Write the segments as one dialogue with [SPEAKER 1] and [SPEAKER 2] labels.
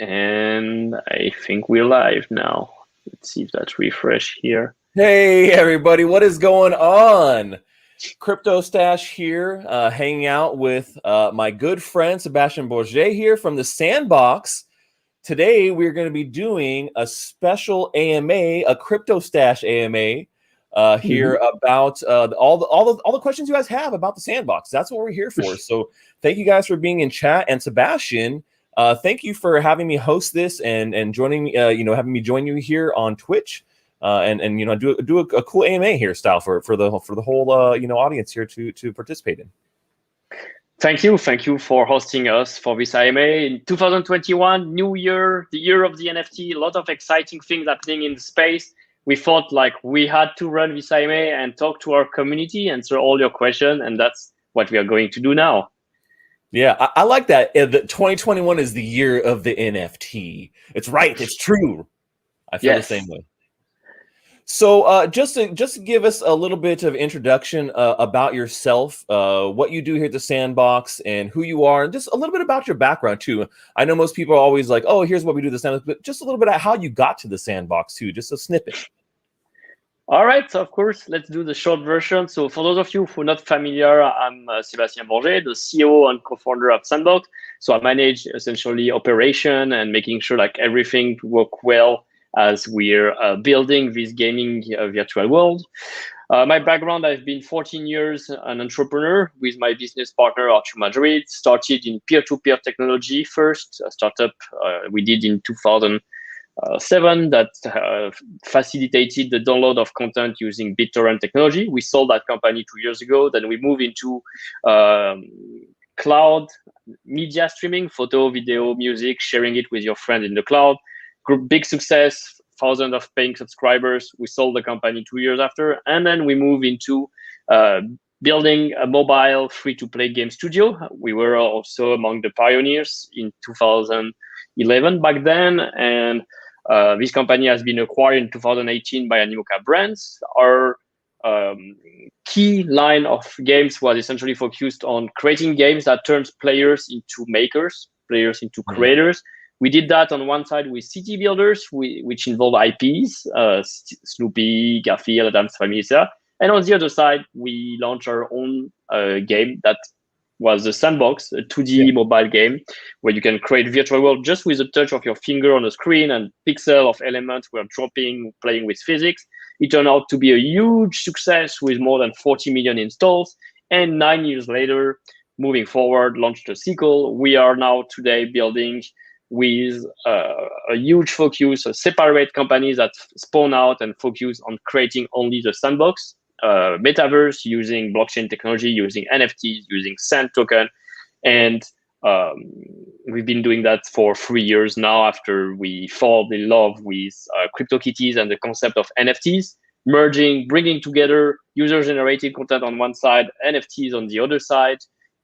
[SPEAKER 1] And I think we're live now. Let's see if that's refresh here.
[SPEAKER 2] Hey everybody, what is going on? Crypto Stash here, hanging out with my good friend Sebastien Borget here from the Sandbox. Today we're going to be doing a special AMA, a Crypto Stash AMA, here about all the questions you guys have about the Sandbox. That's what we're here for. So thank you guys for being in chat, and Sebastien, thank you for having me host this and joining me. Having me join you here on Twitch. And do a cool AMA here style for the whole audience here to participate in.
[SPEAKER 1] Thank you for hosting us for this AMA in 2021, new year, the year of the NFT. A lot of exciting things happening in the space. We thought like we had to run this AMA and talk to our community, answer all your questions, and that's what we are going to do now.
[SPEAKER 2] Yeah, I like that. The 2021 is the year of the NFT. It's right. It's true. I feel the same way. So just to give us a little bit of introduction about yourself, what you do here at the Sandbox and who you are, and just a little bit about your background too. I know most people are always like, oh, here's what we do at the Sandbox, but just a little bit about how you got to the Sandbox too, just a snippet.
[SPEAKER 1] All right, so of course, let's do the short version. So for those of you who are not familiar, I'm Sebastien Borget, the CEO and co-founder of Sandbox. So I manage essentially operation and making sure like everything work well as we're building this gaming virtual world. My background, I've been 14 years an entrepreneur with my business partner, Arthur Madrid. Started in peer-to-peer technology first, a startup we did in 2007 that facilitated the download of content using BitTorrent technology. We sold that company 2 years ago. Then we moved into cloud media streaming, photo, video, music, sharing it with your friend in the cloud. Big success, thousands of paying subscribers. We sold the company 2 years after. And then we moved into building a mobile free-to-play game studio. We were also among the pioneers in 2011 back then. And this company has been acquired in 2018 by Animoca Brands. Our key line of games was essentially focused on creating games that turns players into makers, players into creators. We did that on one side with city builders, which involve IPs, Snoopy, Garfield, Adam's Family, etc. And on the other side, we launched our own game that was the Sandbox, a 2D mobile game where you can create virtual world just with a touch of your finger on the screen, and pixel of elements were dropping, playing with physics. It turned out to be a huge success with more than 40 million installs. And 9 years later, moving forward, launched a sequel. We are now today building with a huge focus, separate companies that spawn out and focus on creating only the Sandbox, Metaverse, using blockchain technology, using NFTs, using Sand token. And we've been doing that for 3 years now after we fall in love with CryptoKitties and the concept of NFTs, merging, bringing together user-generated content on one side, NFTs on the other side,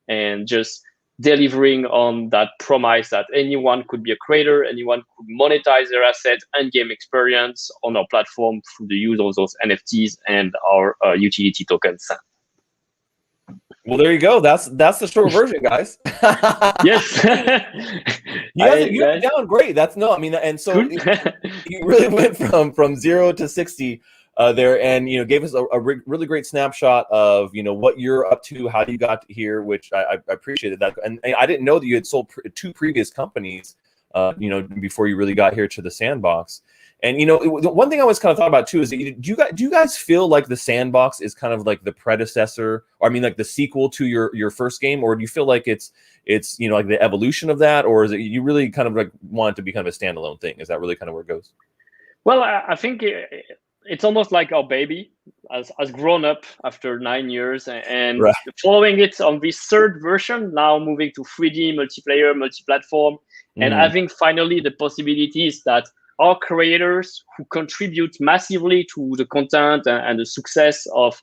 [SPEAKER 1] and just delivering on that promise that anyone could be a creator, anyone could monetize their asset and game experience on our platform through the use of those NFTs and our utility tokens.
[SPEAKER 2] Well, there you go. That's the short version, guys.
[SPEAKER 1] Yes.
[SPEAKER 2] you have it down great. And so you really went from 0 to 60 there, and gave us a really great snapshot of what you're up to, how you got here, which I appreciated that. And I didn't know that you had sold 2 previous companies, before you really got here to the Sandbox. And the one thing I always kind of thought about too is that do you guys feel like the Sandbox is kind of like the predecessor, or like the sequel to your first game, or do you feel like it's like the evolution of that, or is it you really kind of like want it to be kind of a standalone thing? Is that really kind of where it goes?
[SPEAKER 1] Well, I think it's almost like our baby has grown up after 9 years, and following it on this third version, now moving to 3D multiplayer, multi-platform, and having finally the possibilities that our creators who contribute massively to the content and the success of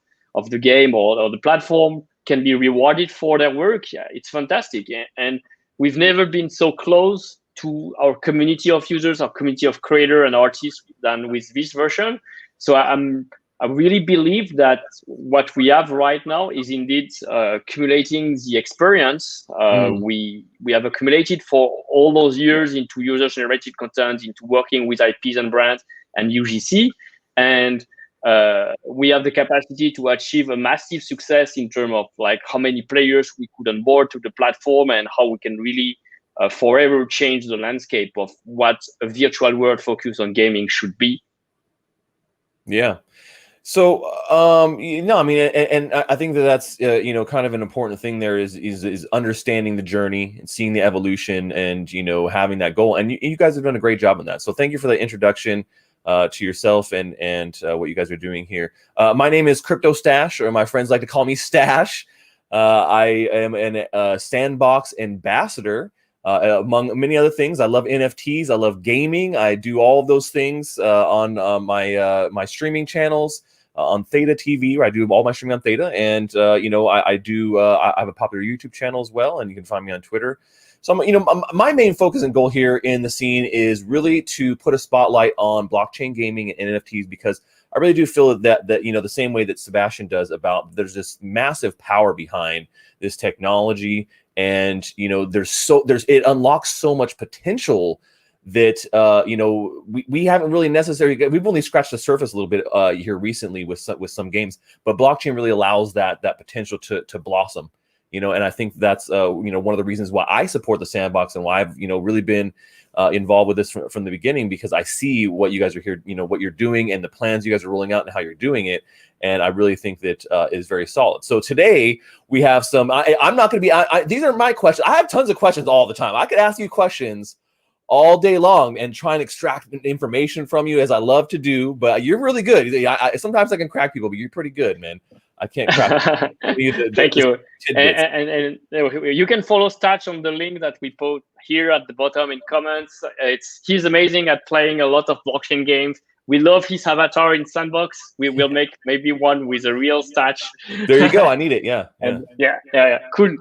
[SPEAKER 1] the game or the platform can be rewarded for their work. Yeah, it's fantastic. And we've never been so close to our community of users, our community of creators and artists than with this version. So I'm I really believe that what we have right now is indeed accumulating the experience we have accumulated for all those years into user-generated content, into working with IPs and brands and UGC, and we have the capacity to achieve a massive success in terms of like how many players we could onboard to the platform and how we can really forever change the landscape of what a virtual world focused on gaming should be.
[SPEAKER 2] Yeah. So, no, I mean, and I think that's kind of an important thing there is understanding the journey and seeing the evolution and, having that goal. And you guys have done a great job on that. So thank you for the introduction to yourself and what you guys are doing here. My name is Crypto Stash, or my friends like to call me Stash. I am a Sandbox ambassador. Among many other things, I love NFTs. I love gaming. I do all of those things on my streaming channels on Theta TV, where I do all my streaming on Theta. And I have a popular YouTube channel as well, and you can find me on Twitter. So my main focus and goal here in the scene is really to put a spotlight on blockchain gaming and NFTs, because I really do feel that the same way that Sebastien does, about there's this massive power behind this technology. And it unlocks so much potential that we haven't really we've only scratched the surface a little bit here recently with some games, but blockchain really allows that potential to blossom. And I think that's one of the reasons why I support the Sandbox and why I've really been involved with this from the beginning, because I see what you guys are here, what you're doing and the plans you guys are rolling out and how you're doing it. And I really think that is very solid. So today we have some, I'm not going to be, these are my questions. I have tons of questions all the time. I could ask you questions all day long and try and extract information from you, as I love to do, but you're really good. Sometimes I can crack people, but you're pretty good, man. I can't crack.
[SPEAKER 1] Thank you. And you can follow Stash on the link that we put here at the bottom in comments. He's amazing at playing a lot of blockchain games. We love his avatar in Sandbox. We will make maybe one with a real Stash.
[SPEAKER 2] There you go. I need it. Yeah.
[SPEAKER 1] Yeah. Cool.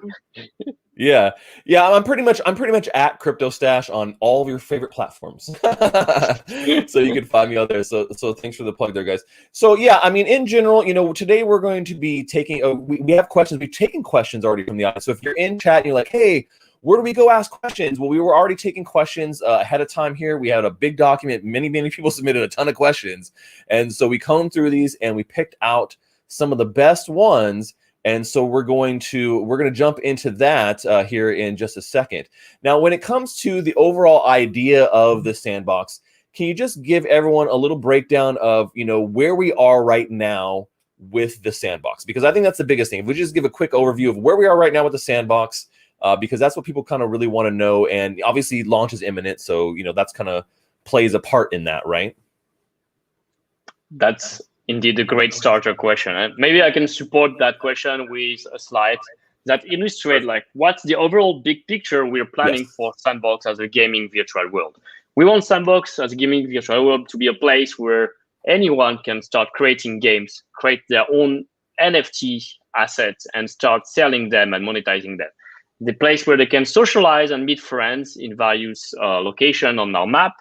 [SPEAKER 2] Yeah. I'm pretty much at Crypto Stash on all of your favorite platforms, so you can find me out there. So thanks for the plug there, guys. So yeah, I mean, in general, today we're going to be taking. We have questions. We've taken questions already from the audience. So if you're in chat and you're like, hey, where do we go ask questions? Well, we were already taking questions ahead of time here. We had a big document. Many people submitted a ton of questions, and so we combed through these and we picked out some of the best ones. And so we're going to jump into that here in just a second. Now, when it comes to the overall idea of the Sandbox, can you just give everyone a little breakdown of where we are right now with the Sandbox? Because I think that's the biggest thing. If we just give a quick overview of where we are right now with the Sandbox, because that's what people kind of really want to know. And obviously, launch is imminent, so that's kind of plays a part in that, right?
[SPEAKER 1] That's indeed a great starter question. And maybe I can support that question with a slide that illustrates what's the overall big picture we're planning for Sandbox as a gaming virtual world. We want Sandbox as a gaming virtual world to be a place where anyone can start creating games, create their own NFT assets, and start selling them and monetizing them. The place where they can socialize and meet friends in various locations on our map,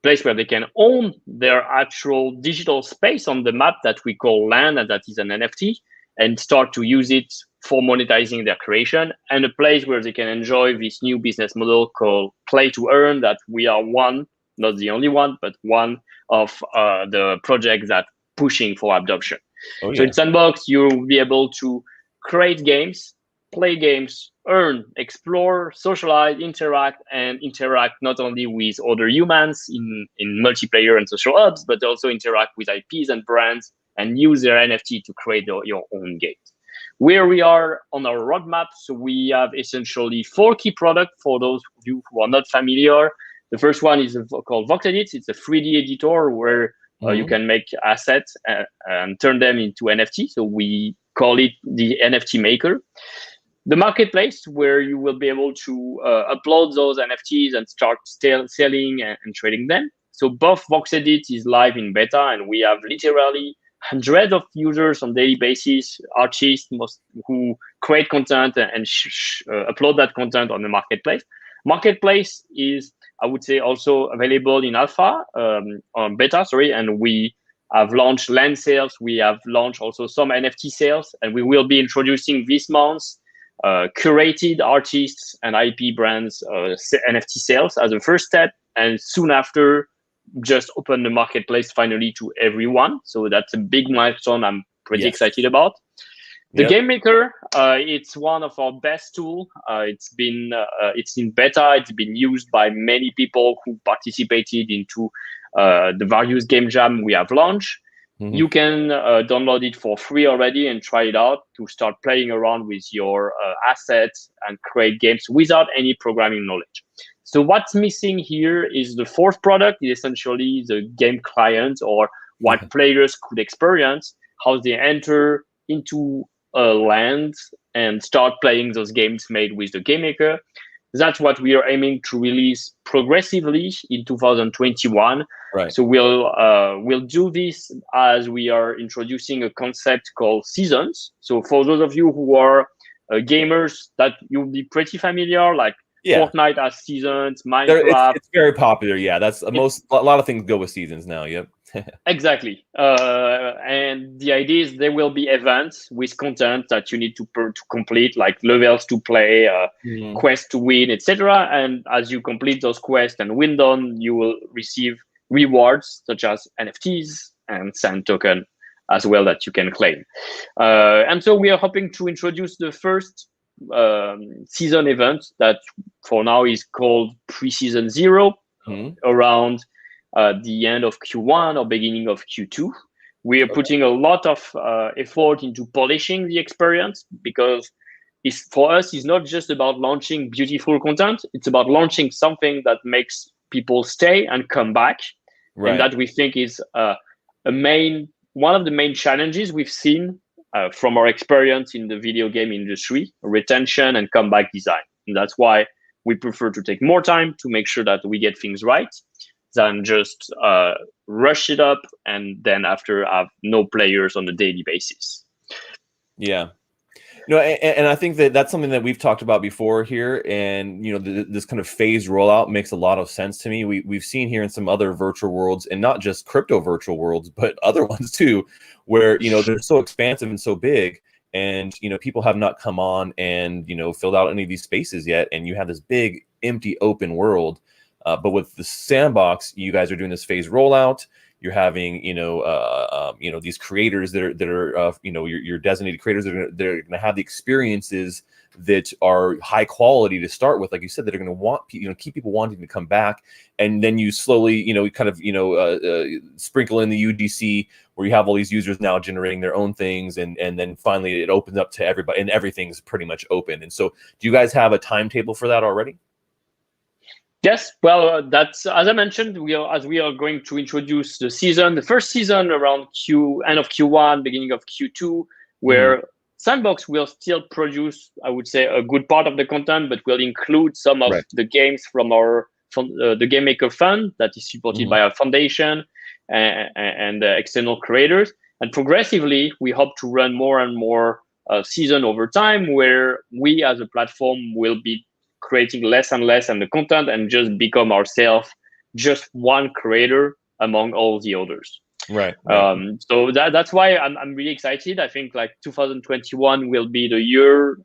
[SPEAKER 1] place where they can own their actual digital space on the map that we call land, and that is an NFT, and start to use it for monetizing their creation, and a place where they can enjoy this new business model called play to earn, that we are not the only one, but one of the projects that pushing for adoption. Oh, yeah. So in Sandbox, you'll be able to create games, play games, earn, explore, socialize, interact not only with other humans in multiplayer and social hubs, but also interact with IPs and brands and use their NFT to create your own games. Where we are on our roadmap, so we have essentially 4 key products for those of you who are not familiar. The first one is called voxelized. It's a 3D editor where you can make assets and turn them into NFT. So we call it the NFT maker. The marketplace, where you will be able to upload those NFTs and start selling and trading them. So both voxelized is live in beta, and we have literally hundreds of users on daily basis, artists who create content and upload that content on the marketplace. Marketplace is, I would say, also available in alpha, on beta, sorry, and we have launched land sales. We have launched also some NFT sales, and we will be introducing this month curated artists and IP brands NFT sales as a first step, and soon after, just open the marketplace finally to everyone. So that's a big milestone I'm pretty excited about. The Game Maker, it's one of our best tool. It's in beta. It's been used by many people who participated into the various game jam we have launched. You can download it for free already and try it out to start playing around with your assets and create games without any programming knowledge. So what's missing here is the fourth product, is essentially the game client, or what players could experience, how they enter into a land and start playing those games made with the Game Maker. That's what we are aiming to release progressively in 2021.
[SPEAKER 2] Right.
[SPEAKER 1] So we'll do this as we are introducing a concept called seasons. So for those of you who are gamers, that you'll be pretty familiar, like Fortnite has seasons, Minecraft.
[SPEAKER 2] It's very popular. Yeah, that's a lot of things go with seasons now. Yep.
[SPEAKER 1] Exactly. And the idea is there will be events with content that you need to complete, like levels to play, quests to win, etc. And as you complete those quests and win them, you will receive rewards such as NFTs and sand token as well that you can claim. And so we are hoping to introduce the first season event that for now is called Pre-Season 0 around the end of Q1 or beginning of Q2. We are putting a lot of effort into polishing the experience, because for us, it's not just about launching beautiful content. It's about launching something that makes people stay and come back. Right. And that we think is one of the main challenges we've seen from our experience in the video game industry, retention and comeback design. And that's why we prefer to take more time to make sure that we get things right than just rush it up and then after have no players on a daily basis.
[SPEAKER 2] Yeah. And I think that's something that we've talked about before here. And, this kind of phased rollout makes a lot of sense to me. We've seen here in some other virtual worlds, and not just crypto virtual worlds, but other ones too, where, they're so expansive and so big. And, people have not come on and, filled out any of these spaces yet. And you have this big, empty, open world. But with the Sandbox, you guys are doing this phase rollout. You're having, these creators that are your designated creators that are going to have the experiences that are high quality to start with, like you said, that are going to keep people wanting to come back. And then you slowly, sprinkle in the UGC, where you have all these users now generating their own things, and then finally it opens up to everybody, and everything's pretty much open. And so, do you guys have a timetable for that already?
[SPEAKER 1] Yes, well, that's, as I mentioned, we are going to introduce the first season around end of Q1, beginning of Q2, where Sandbox will still produce, I would say, a good part of the content, but will include some of the games from the Game Maker Fund that is supported by our foundation and external creators. And progressively, we hope to run more and more season over time, where we as a platform will be creating less and less and the content, and just become ourselves just one creator among all the others.
[SPEAKER 2] Right.
[SPEAKER 1] So that's why I'm really excited. I think like 2021 will be the year,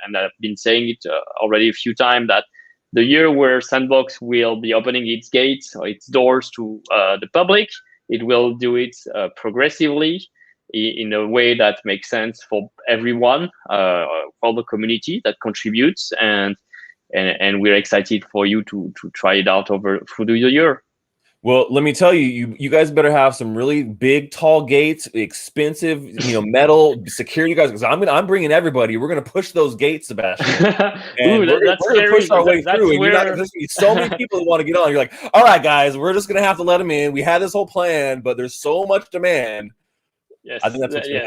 [SPEAKER 1] and I've been saying it already a few times, that the year where Sandbox will be opening its gates or its doors to the public. It will do it progressively in a way that makes sense for everyone, for the community that contributes, and we're excited for you to try it out through the year.
[SPEAKER 2] Well, let me tell you, you guys better have some really big, tall gates, expensive, metal security guys. Because I'm bringing everybody. We're gonna push those gates, Sebastien. And we're gonna push our way through. And there's gonna be so many people who want to get on. You're like, all right, guys, we're just gonna have to let them in. We had this whole plan, but there's so much demand.
[SPEAKER 1] Yes,
[SPEAKER 2] I think that's what's gonna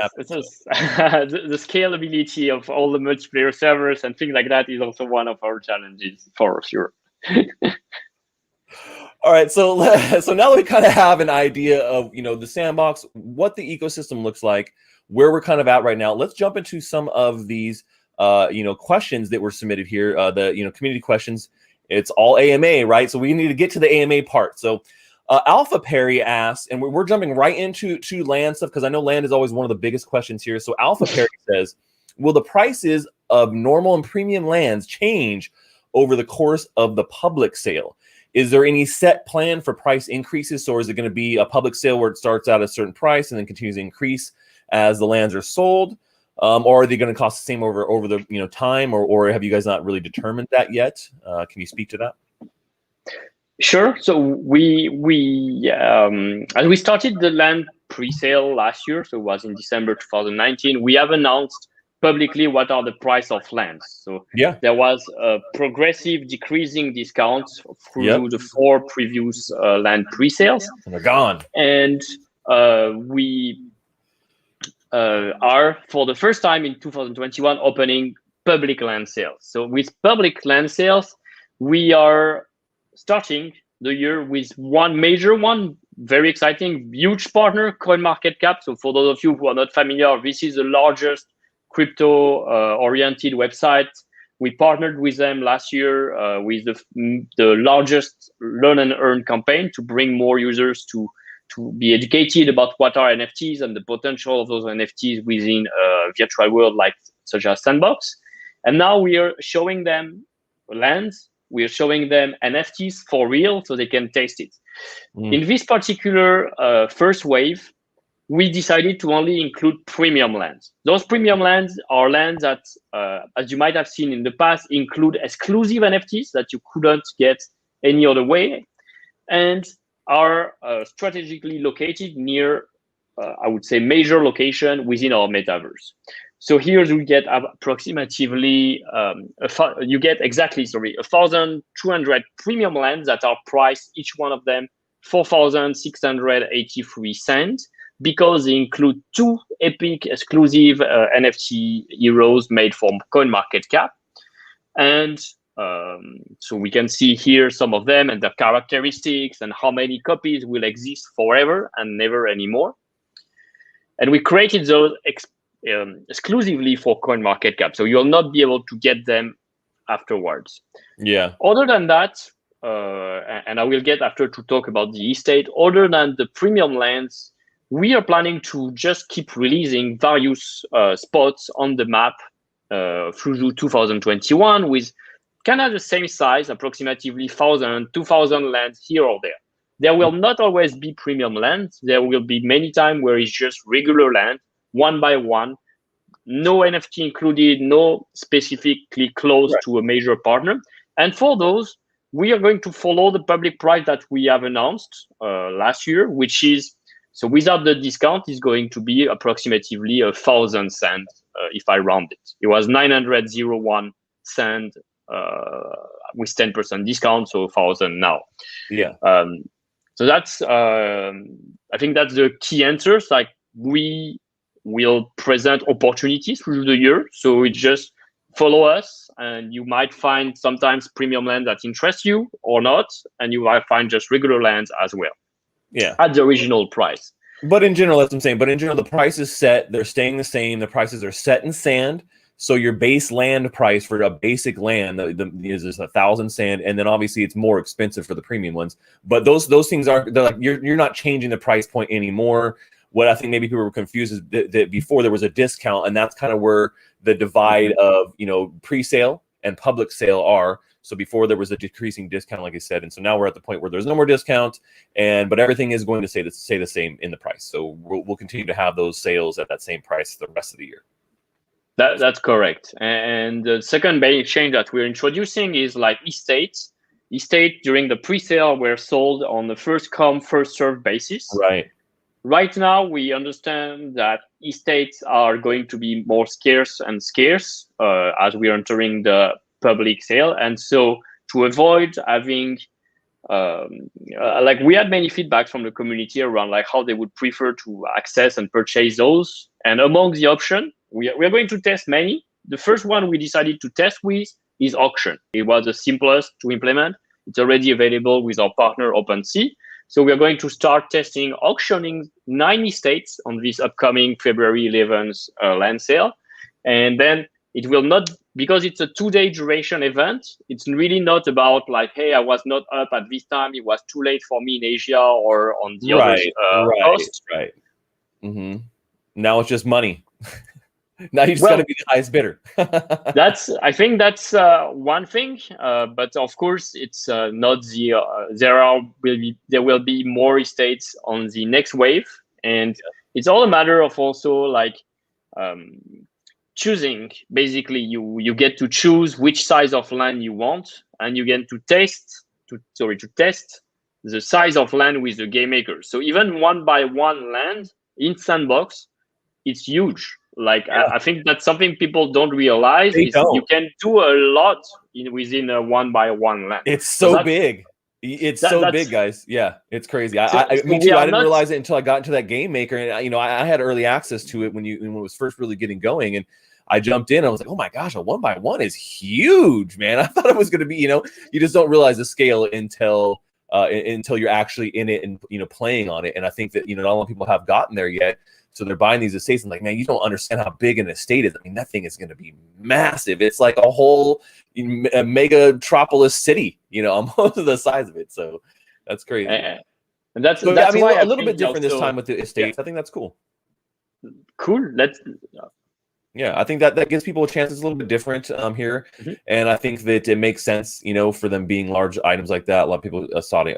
[SPEAKER 2] happen.
[SPEAKER 1] The scalability of all the multiplayer servers and things like that is also one of our challenges, for sure.
[SPEAKER 2] All right, so now that we kind of have an idea of the Sandbox, what the ecosystem looks like, where we're kind of at right now, let's jump into some of these questions that were submitted here. The community questions. It's all AMA, right? So we need to get to the AMA part. So Alpha Perry asks, and we're jumping right into land stuff because I know land is always one of the biggest questions here. So Alpha Perry says, will the prices of normal and premium lands change over the course of the public sale? Is there any set plan for price increases? So is it going to be a public sale where it starts out at a certain price and then continues to increase as the lands are sold? Or are they going to cost the same over the time, or have you guys not really determined that yet? Can you speak to that?
[SPEAKER 1] Sure. So as we started the land pre-sale last year, so it was in December 2019, we have announced publicly what are the price of lands. So there was a progressive decreasing discounts through the 4 previous land pre-sales.
[SPEAKER 2] And they're gone.
[SPEAKER 1] And we are, for the first time in 2021, opening public land sales. So with public land sales, we are starting the year with one major one, very exciting, huge partner, CoinMarketCap. So for those of you who are not familiar, this is the largest crypto-oriented website. We partnered with them last year with the largest learn and earn campaign to bring more users to be educated about what are NFTs and the potential of those NFTs within a virtual world such as Sandbox. And now we are showing them lands. We are showing them NFTs for real so they can taste it. In this particular first wave, we decided to only include premium lands. Those premium lands are lands that, as you might have seen in the past, include exclusive NFTs that you couldn't get any other way, and are strategically located near, I would say, major location within our metaverse. So here you get approximately, 1,200 premium lands that are priced, each one of them, 4,683 cents, because they include 2 epic exclusive NFT heroes made from CoinMarketCap. And so we can see here some of them and their characteristics and how many copies will exist forever and never anymore. And we created those exclusively for CoinMarketCap, so you'll not be able to get them afterwards.
[SPEAKER 2] Yeah.
[SPEAKER 1] Other than that, and I will get after to talk about the estate, other than the premium lands, we are planning to just keep releasing various spots on the map through 2021 with kind of the same size, approximately 1,000, 2,000 lands here or there. There will not always be premium lands. There will be many times where it's just regular land, one by one, no NFT included, no specifically close to a major partner. And for those, we are going to follow the public price that we have announced last year, which is, so without the discount, is going to be approximately 1,000 cents if I round it. It was 901 cents with 10% discount, so 1,000 now.
[SPEAKER 2] Yeah.
[SPEAKER 1] So that's, I think that's the key answers. Like, we will present opportunities through the year. So it just follow us, and you might find sometimes premium land that interests you or not, and you might find just regular lands as well.
[SPEAKER 2] Yeah.
[SPEAKER 1] At the original price.
[SPEAKER 2] But in general, that's what I'm saying. But in general, the price is set. They're staying the same. The prices are set in sand. So your base land price for a basic land is 1,000 sand, and then obviously it's more expensive for the premium ones. But those things are, they're like, you're not changing the price point anymore. What I think maybe people were confused is that before there was a discount, and that's kind of where the divide of pre-sale and public sale are. So before there was a decreasing discount, like I said, and so now we're at the point where there's no more discount, but everything is going to stay the same in the price. So we'll continue to have those sales at that same price the rest of the year.
[SPEAKER 1] That's correct. And the second main change that we're introducing is like estates. Estate during the pre-sale were sold on the first come, first served basis.
[SPEAKER 2] Right.
[SPEAKER 1] Right now, we understand that estates are going to be more scarce and scarce as we are entering the public sale. And so to avoid having, like, we had many feedback from the community around like how they would prefer to access and purchase those. And among the option, we are going to test many. The first one we decided to test with is auction. It was the simplest to implement. It's already available with our partner OpenSea. So we are going to start testing auctioning 9 estates on this upcoming February 11th land sale. And then it will not because it's a 2-day duration event, it's really not about like, hey, I was not up at this time, it was too late for me in Asia or on the other coast.
[SPEAKER 2] Right. Now it's just money. Now you just got to be the highest bidder.
[SPEAKER 1] I think that's one thing, but of course it's not the. There will be more estates on the next wave, and it's all a matter of also like choosing. Basically, you get to choose which size of land you want, and you get to test the size of land with the game maker. So even 1x1 land in Sandbox, it's huge. Like I think that's something people don't realize. You can do a lot within a 1x1 land.
[SPEAKER 2] It's so big. It's so big, guys. Yeah, it's crazy. Me too. I didn't realize it until I got into that game maker, and I had early access to it when it was first really getting going, and I jumped in. I was like, oh my gosh, a 1x1 is huge, man. I thought it was going to be, you just don't realize the scale until you're actually in it and playing on it. And I think that not a lot of people have gotten there yet. So they're buying these estates and like, man, you don't understand how big an estate is. I mean, that thing is going to be massive. It's like a whole megatropolis city, almost the size of it. So that's crazy.
[SPEAKER 1] And that's
[SPEAKER 2] why a little bit different this time with the estates.
[SPEAKER 1] Yeah.
[SPEAKER 2] I think that's cool.
[SPEAKER 1] Cool.
[SPEAKER 2] Yeah, I think that gives people a chance. It's a little bit different here, and I think that it makes sense, for them being large items like that. A lot of people saw it,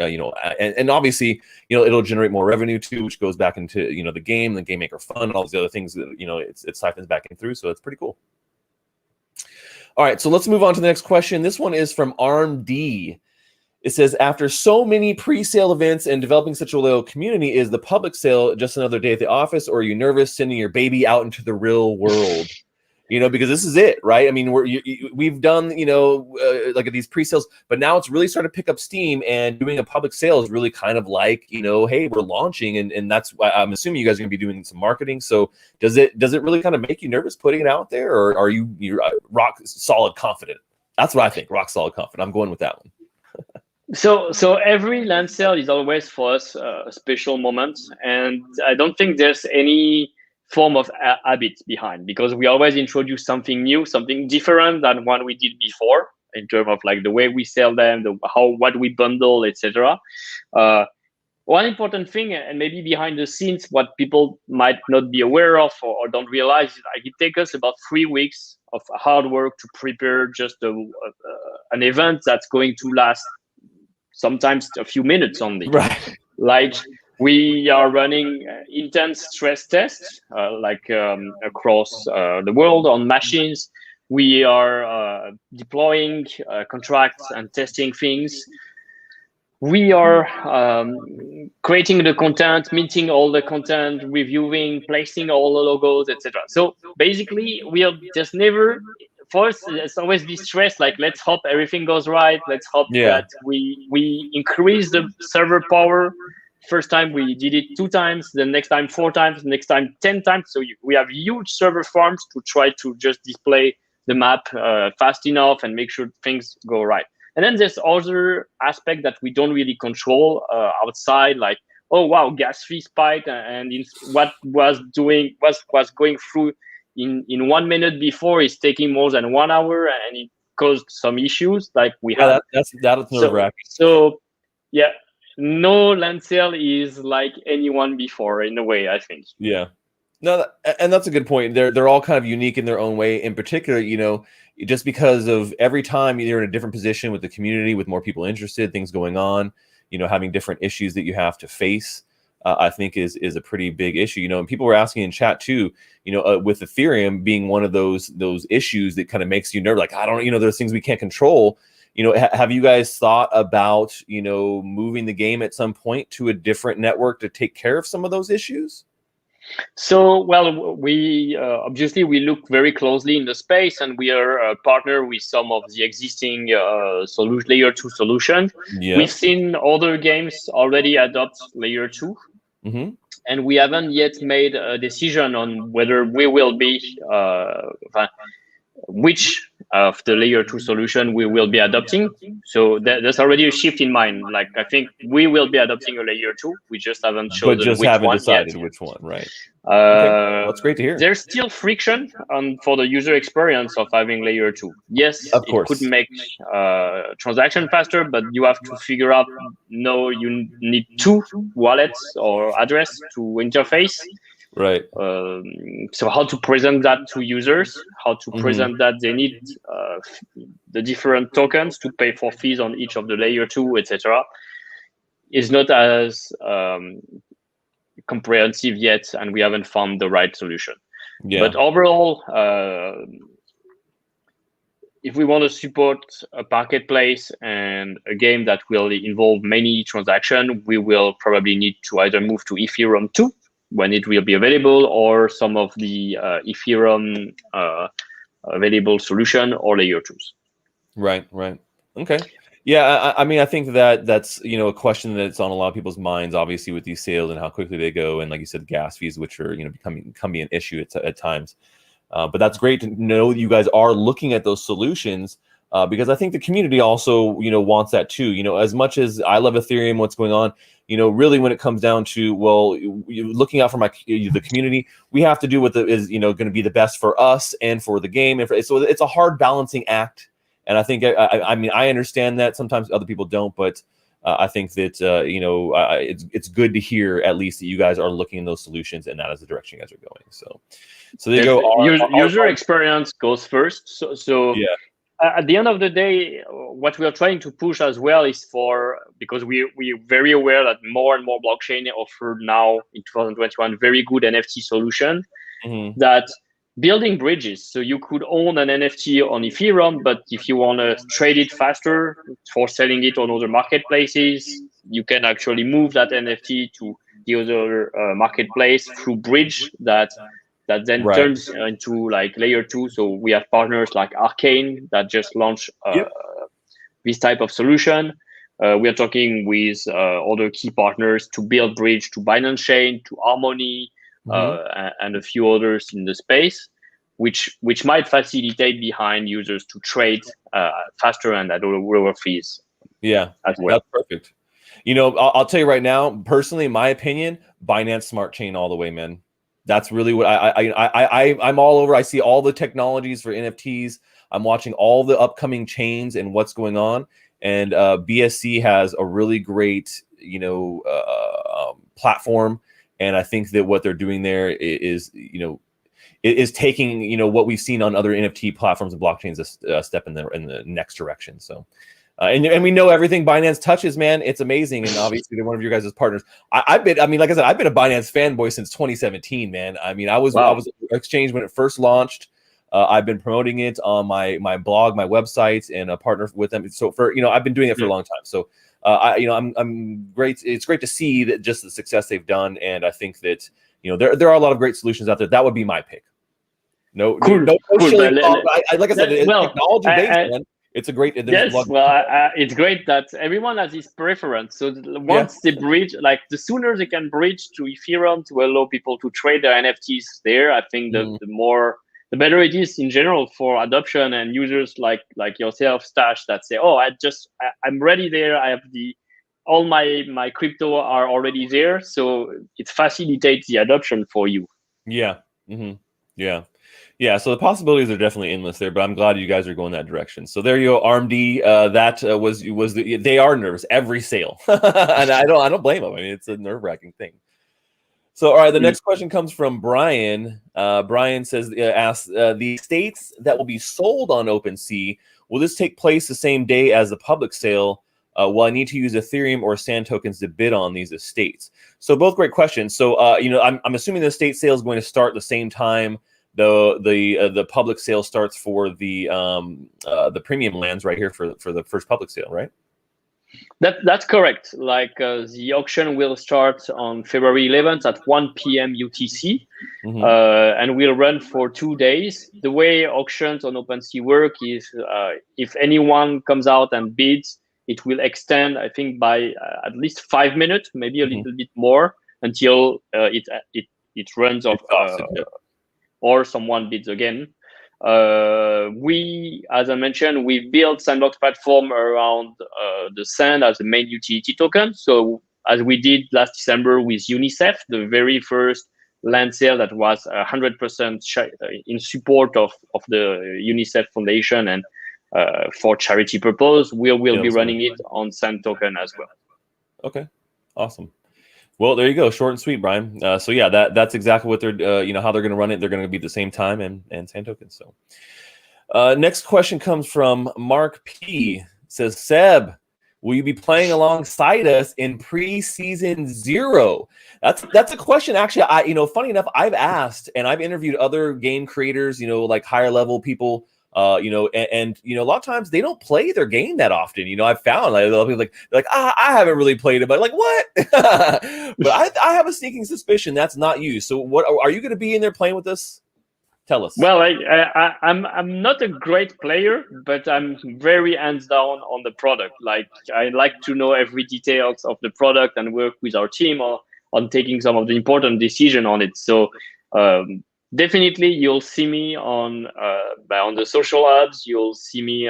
[SPEAKER 2] and obviously, it'll generate more revenue too, which goes back into the game maker fund, and all these other things that it siphons back in through. So it's pretty cool. All right, so let's move on to the next question. This one is from ArmD. It says, after so many pre-sale events and developing such a loyal community, is the public sale just another day at the office, or are you nervous sending your baby out into the real world? Because this is it, right? I mean, we've done, like these pre-sales, but now it's really starting to pick up steam, and doing a public sale is really kind of like, hey, we're launching, and that's why I'm assuming you guys are going to be doing some marketing. So does it really kind of make you nervous putting it out there, or are you're rock solid confident? That's what I think, rock solid confident. I'm going with that one.
[SPEAKER 1] So every land sale is always for us a special moment, and I don't think there's any form of habit behind, because we always introduce something new, something different than what we did before in terms of like the way we sell them, what we bundle, etc. One important thing, and maybe behind the scenes, what people might not be aware of or don't realize, is like it takes us about 3 weeks of hard work to prepare just an event that's going to last sometimes a few minutes only.
[SPEAKER 2] Right.
[SPEAKER 1] Like we are running intense stress tests, across the world on machines. We are deploying contracts and testing things. We are creating the content, minting all the content, reviewing, placing all the logos, etc. So basically, we are just never. For us, it's always this stress, like let's hope everything goes right. Let's hope that we increase the server power. First time we did it 2 times, the next time 4 times, next time 10 times. So we have huge server farms to try to just display the map fast enough and make sure things go right. And then there's other aspect that we don't really control outside, like, oh wow, gas fee spiked, and what was going through in 1 minute before is taking more than 1 hour, and it caused some issues like we had.
[SPEAKER 2] That's nerve-wracking.
[SPEAKER 1] So yeah, no land sale is like anyone before in a way, I think.
[SPEAKER 2] Yeah. No, and that's a good point. They're all kind of unique in their own way. In particular, just because of every time you're in a different position with the community, with more people interested, things going on, having different issues that you have to face, I think is a pretty big issue. And people were asking in chat too, with Ethereum being one of those issues that kind of makes you nervous. Like, I don't, there's things we can't control. Have you guys thought about, moving the game at some point to a different network to take care of some of those issues?
[SPEAKER 1] So, well, we obviously we look very closely in the space, and we are a partner with some of the existing layer 2 solutions. Yeah. We've seen other games already adopt layer 2, and we haven't yet made a decision on whether we will be which of the layer 2 solution we will be adopting. So there's already a shift in mind. Like, I think we will be adopting a layer 2. We just haven't chosen
[SPEAKER 2] but just
[SPEAKER 1] which
[SPEAKER 2] haven't
[SPEAKER 1] one
[SPEAKER 2] decided
[SPEAKER 1] yet.
[SPEAKER 2] which one, right? Okay. Well, that's great to hear.
[SPEAKER 1] There's still friction for the user experience of having layer 2. Yes,
[SPEAKER 2] of
[SPEAKER 1] it
[SPEAKER 2] course,
[SPEAKER 1] could make transaction faster, but you have to figure out, no, you need 2 wallets or address to interface.
[SPEAKER 2] Right.
[SPEAKER 1] So how to present that to users, how to present that they need the different tokens to pay for fees on each of the layer 2, etc., is not as comprehensive yet, and we haven't found the right solution.
[SPEAKER 2] Yeah.
[SPEAKER 1] But overall, if we want to support a marketplace and a game that will involve many transactions, we will probably need to either move to Ethereum 2 when it will be available, or some of the Ethereum available solution or layer 2s.
[SPEAKER 2] Right. Okay. Yeah, I mean, I think that's a question that's on a lot of people's minds, obviously, with these sales and how quickly they go, and like you said, gas fees, which are becoming an issue at times. But that's great to know that you guys are looking at those solutions, because I think the community also wants that too. As much as I love Ethereum, what's going on, really when it comes down to, well, looking out for the community, we have to do what is going to be the best for us and for the game, so it's a hard balancing act. And I think I mean, I understand that sometimes other people don't, but I think that it's good to hear at least that you guys are looking in those solutions, and that is the direction you guys are going. So there you go.
[SPEAKER 1] User experience goes first. So
[SPEAKER 2] yeah.
[SPEAKER 1] At the end of the day, what we are trying to push as well is because we're very aware that more and more blockchain offer now in 2021 very good NFT solution that building bridges. So you could own an NFT on Ethereum, but if you want to trade it faster for selling it on other marketplaces, you can actually move that NFT to the other marketplace through bridge that then turns into like layer 2. So we have partners like Arcane that just launched this type of solution. We are talking with other key partners to build bridge to Binance Chain, to Harmony, and a few others in the space, which might facilitate behind users to trade faster and at lower fees.
[SPEAKER 2] Yeah,
[SPEAKER 1] as well.
[SPEAKER 2] That's perfect. I'll tell you right now, personally, in my opinion, Binance Smart Chain all the way, man. That's really what I'm all over. I see all the technologies for NFTs. I'm watching all the upcoming chains and what's going on. And BSC has a really great, platform. And I think that what they're doing there is taking, what we've seen on other NFT platforms and blockchains a step in the next direction. So, and we know everything Binance touches, man. It's amazing. And obviously they're one of your guys' partners. Like I said, I've been a Binance fanboy since 2017, man. I mean, I was Exchange when it first launched. I've been promoting it on my blog, my website, and a partner with them. So I've been doing it for a long time. So I'm great. It's great to see that just the success they've done. And I think that, there are a lot of great solutions out there. That would be my pick. No,
[SPEAKER 1] cool.
[SPEAKER 2] Like I said, it's
[SPEAKER 1] well,
[SPEAKER 2] technology based, man. It's a great.
[SPEAKER 1] It's great that everyone has his preference. So once they bridge, like the sooner they can bridge to Ethereum to allow people to trade their NFTs there, I think the better it is in general for adoption and users like yourself, Stash, that say, oh, I'm ready there. I have all my crypto are already there, so it facilitates the adoption for you.
[SPEAKER 2] Yeah. Yeah, so the possibilities are definitely endless there, but I'm glad you guys are going that direction. So there you go, RMD. They are nervous every sale, and I don't blame them. I mean, it's a nerve-wracking thing. So, all right, the next question comes from Brian. Brian asks, the states that will be sold on OpenSea, will this take place the same day as the public sale? Will I need to use Ethereum or Sand tokens to bid on these estates? So both great questions. So, I'm assuming the estate sale is going to start the same time the public sale starts for the premium lands right here for the first public sale, right?
[SPEAKER 1] That's correct. Like the auction will start on February 11th at 1 p.m. UTC, and will run for 2 days. The way auctions on OpenSea work is if anyone comes out and bids, it will extend, I think, by at least 5 minutes, maybe a little bit more, until it runs off, or someone bids again. We, as I mentioned, we built Sandbox platform around the Sand as the main utility token. So as we did last December with UNICEF, the very first land sale that was 100% in support of the UNICEF Foundation and for charity purpose, we will be running it on Sand token as well.
[SPEAKER 2] Okay, awesome. Well, there you go, short and sweet, Brian. So yeah, that's exactly what they're how they're going to run it. They're going to be at the same time and Sand token. So next question comes from Mark P. It says, Seb, will you be playing alongside us in preseason 0? That's a question. Actually, funny enough, I've asked and I've interviewed other game creators, like higher level people. And a lot of times they don't play their game that often. I've found like a lot of people like I haven't really played it, but like what? But I have a sneaking suspicion that's not you. So what are you going to be in there playing with us? Tell us.
[SPEAKER 1] Well, I'm not a great player, but I'm very hands down on the product. Like I like to know every details of the product and work with our team on taking some of the important decision on it. So definitely, you'll see me on the social hubs. You'll see me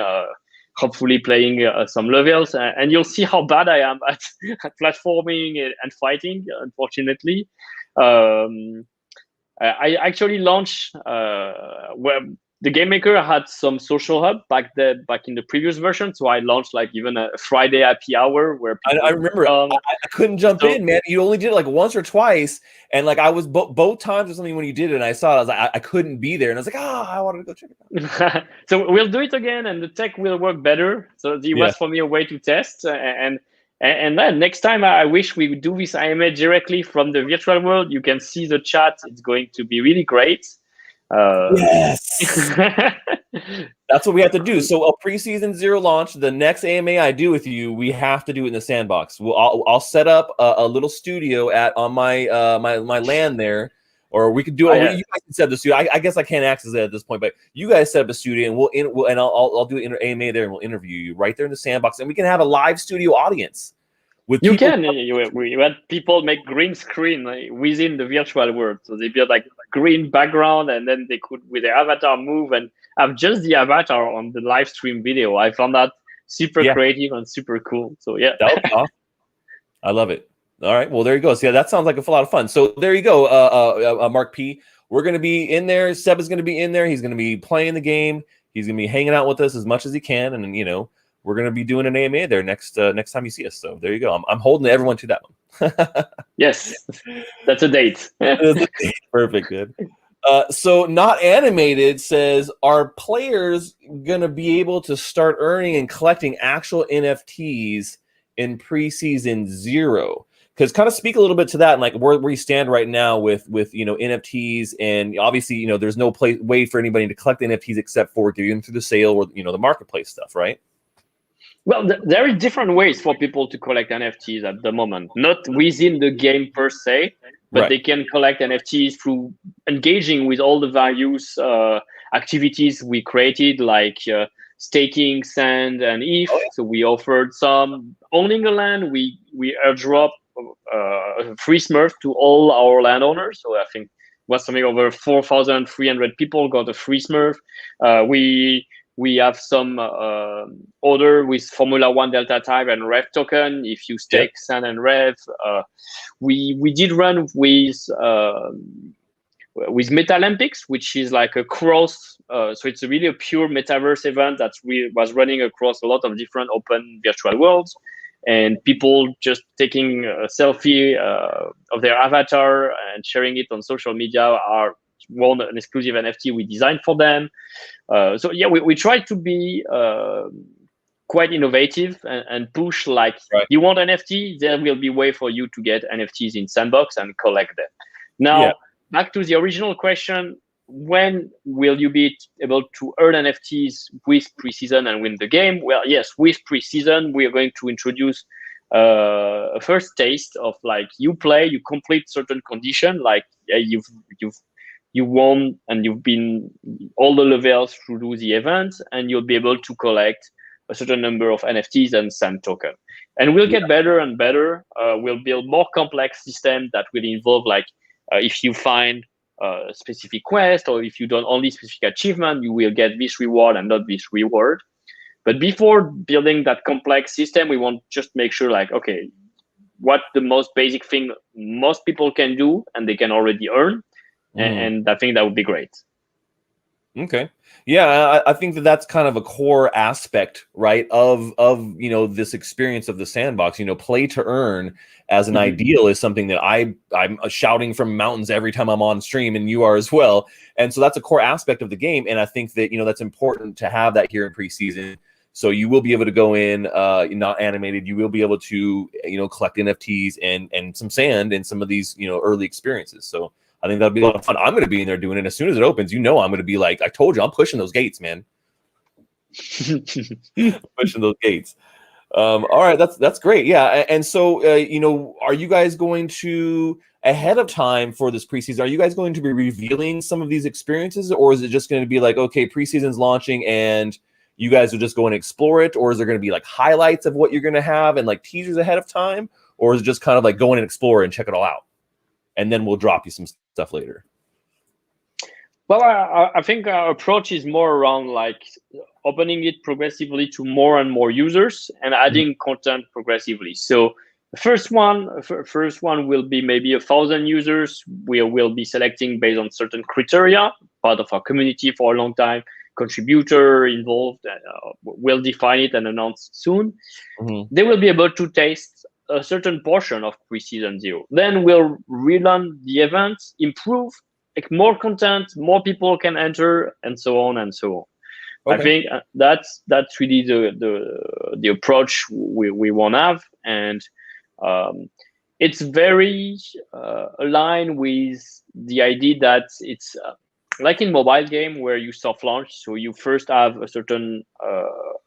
[SPEAKER 1] hopefully playing some levels, and you'll see how bad I am at platforming and fighting. Unfortunately, I actually launched where the game maker had some social hub back in the previous version. So I launched like even a Friday happy hour where people
[SPEAKER 2] I remember I couldn't jump in, man. You only did it like once or twice, and like I was both times or something when you did it, and I saw it. I was like, I couldn't be there, and I was like, I wanted to go check it
[SPEAKER 1] out. So we'll do it again, and the tech will work better. So it was for me a way to test, and then next time I wish we would do this IMA directly from the virtual world. You can see the chat. It's going to be really great.
[SPEAKER 2] Yes. That's what we have to do. So a preseason 0 launch, the next AMA I do with you, we have to do it in the Sandbox. I'll set up a little studio on my land there, or we could do it. You guys can set up the studio. I guess I can't access it at this point, but you guys set up a studio, and I'll do an AMA there, and we'll interview you right there in the Sandbox, and we can have a live studio audience.
[SPEAKER 1] We had people make green screen within the virtual world. So they build like green background, and then they could, with their avatar, move and have just the avatar on the live stream video. I found that super creative and super cool. So yeah.
[SPEAKER 2] That was awesome. I love it. All right. Well, there you go. So yeah, that sounds like a lot of fun. So there you go, Mark P. We're going to be in there. Seb is going to be in there. He's going to be playing the game. He's going to be hanging out with us as much as he can. And, we're going to be doing an AMA there next time you see us. So there you go. I'm holding everyone to that one.
[SPEAKER 1] Yes, that's a date.
[SPEAKER 2] Perfect, good. So Not Animated says, are players going to be able to start earning and collecting actual NFTs in preseason 0? Because kind of speak a little bit to that and like where you stand right now with NFTs, and obviously there's no way for anybody to collect NFTs except for giving them through the sale or the marketplace stuff, right?
[SPEAKER 1] Well, there are different ways for people to collect NFTs at the moment. Not within the game per se, but they can collect NFTs through engaging with all the various activities we created, like staking, sand, and ETH. So we offered some owning a land. We airdrop free Smurf to all our landowners. So I think it was something over 4,300 people got a free Smurf. We have some order with Formula 1 Delta type and Rev token. If you stake Sand and Rev, we did run with Metalympics, which is like a cross. So it's really a pure metaverse event that was running across a lot of different open virtual worlds, and people just taking a selfie of their avatar and sharing it on social media are won an exclusive NFT we designed for them. So yeah, we try to be quite innovative and push like, you want NFT, there will be a way for you to get NFTs in Sandbox and collect them. Now, back to the original question, when will you be able to earn NFTs with preseason and win the game? Well, yes, with preseason, we are going to introduce a first taste of like, you play, you complete certain condition, like you won and you've been all the levels through the event, and you'll be able to collect a certain number of NFTs and Sand token. And we'll get better and better. We'll build more complex systems that will involve like, if you find specific quest, or if you done only specific achievement, you will get this reward and not this reward. But before building that complex system, we want just make sure like, okay, what the most basic thing most people can do and they can already earn. And I think that would be great.
[SPEAKER 2] Okay. Yeah, I think that that's kind of a core aspect, right, of this experience of the sandbox. Play to earn as an ideal is something that I'm shouting from mountains every time I'm on stream, and you are as well. And so that's a core aspect of the game, and I think that that's important to have that here in preseason. So you will be able to go in, not animated. You will be able to collect NFTs and some sand and some of these early experiences. So I think that'll be a lot of fun. I'm going to be in there doing it. As soon as it opens, I'm going to be like, I told you, I'm pushing those gates, man. Pushing those gates. All right, that's great. Yeah, and so are you guys going to, ahead of time for this preseason, are you guys going to be revealing some of these experiences, or is it just going to be like, okay, preseason's launching and you guys will just go and explore it, or is there going to be like highlights of what you're going to have and like teasers ahead of time, or is it just kind of like go in and explore and check it all out, and then we'll drop you some stuff later?
[SPEAKER 1] Well, I think our approach is more around like opening it progressively to more and more users and adding content progressively. So the first one will be maybe 1,000 users. We will be selecting based on certain criteria, part of our community for a long time, contributor involved. We'll define it and announce soon. They will be able to taste a certain portion of preseason 0. Then we'll rerun the event, improve, make more content, more people can enter, and so on and so on. Okay. I think that's really the approach we want to have, and it's very aligned with the idea that it's like in mobile game where you soft launch, so you first have a certain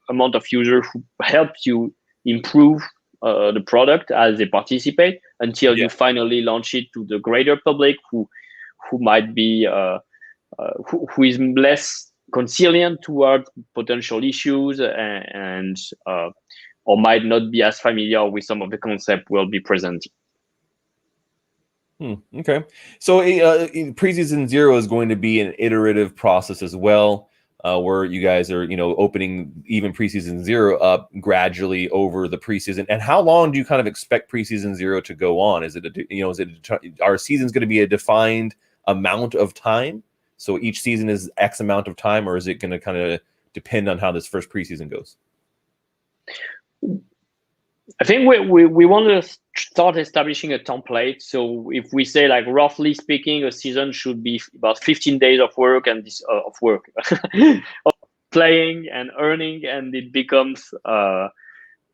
[SPEAKER 1] amount of users who help you improve the product as they participate until you finally launch it to the greater public who might be who is less conciliant toward potential issues and or might not be as familiar with some of the concept we'll be presenting.
[SPEAKER 2] Okay, so preseason 0 is going to be an iterative process as well, where you guys are opening even preseason 0 up gradually over the preseason. And how long do you kind of expect preseason 0 to go on? Is it our season's going to be a defined amount of time, so each season is X amount of time, or is it going to kind of depend on how this first preseason goes?
[SPEAKER 1] I think we want to start establishing a template. So if we say, like, roughly speaking, a season should be about 15 days of work and of playing and earning, and it becomes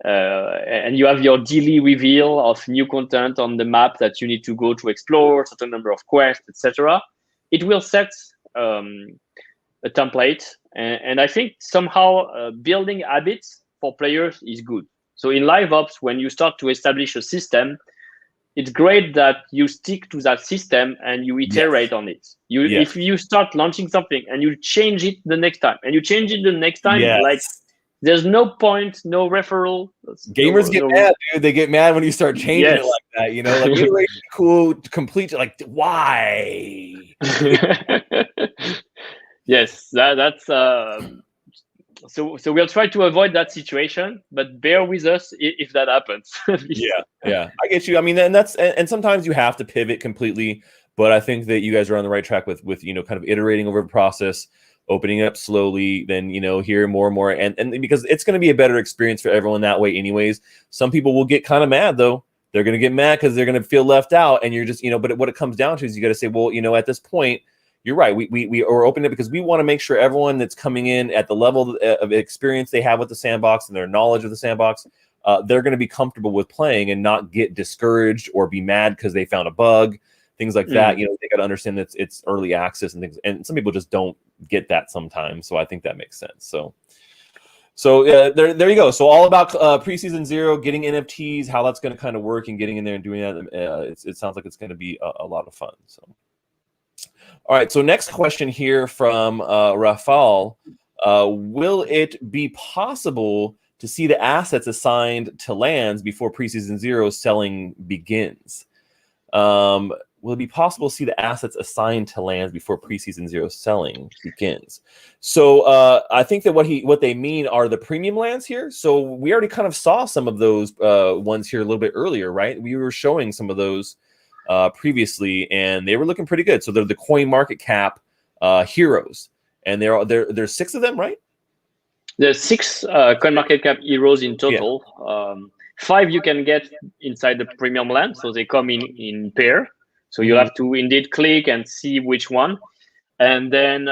[SPEAKER 1] and you have your daily reveal of new content on the map that you need to go to explore, certain number of quests, etc. It will set a template, and I think somehow building habits for players is good. So in live ops, when you start to establish a system, it's great that you stick to that system and you iterate on it. If you start launching something and you change it the next time, and you change it the next time, like, there's no point, no referral.
[SPEAKER 2] Gamers get mad, dude. They get mad when you start changing it like that. Like, iteration, cool, complete. Like, why?
[SPEAKER 1] Yes, that's. So we'll try to avoid that situation, but bear with us if that happens.
[SPEAKER 2] Yeah, I get you. I mean, and sometimes you have to pivot completely, but I think that you guys are on the right track with kind of iterating over the process, opening up slowly, then hear more and more, and because it's going to be a better experience for everyone that way anyways. Some people will get kind of mad though. They're going to get mad because they're going to feel left out, and you're just but what it comes down to is you got to say, well, at this point, you're right. We are opening it because we want to make sure everyone that's coming in at the level of experience they have with the sandbox and their knowledge of the sandbox, they're going to be comfortable with playing and not get discouraged or be mad because they found a bug, things like that. They got to understand that it's early access and things, and some people just don't get that sometimes. So I think that makes sense. So there you go. So all about preseason 0, getting NFTs, how that's going to kind of work, and getting in there and doing that. It sounds like it's going to be a lot of fun. So. All right, so next question here from Rafal. Will it be possible to see the assets assigned to lands before preseason 0 selling begins? will it be possible to see the assets assigned to lands before preseason 0 selling begins? So I think that what they mean are the premium lands here. So we already kind of saw some of those ones here a little bit earlier, right? We were showing some of those previously, and they were looking pretty good. So they're the CoinMarketCap heroes, and there's 6 of them, right?
[SPEAKER 1] There's 6 CoinMarketCap heroes in total. Yeah. 5 you can get inside the premium land, so they come in pair. So you'll have to indeed click and see which one. And then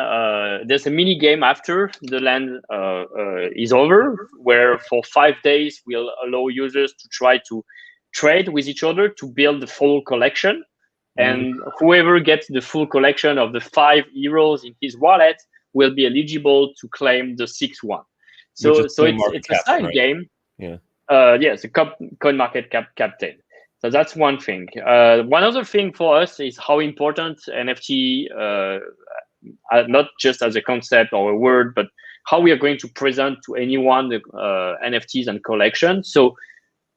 [SPEAKER 1] there's a mini game after the land is over, where for 5 days we'll allow users to try to trade with each other to build the full collection. And whoever gets the full collection of the 5 heroes in his wallet will be eligible to claim the 6th one. So it's a side game.
[SPEAKER 2] Yeah.
[SPEAKER 1] It's a CoinMarketCap captain. So that's one thing. One other thing for us is how important NFT, not just as a concept or a word, but how we are going to present to anyone the NFTs and collections. So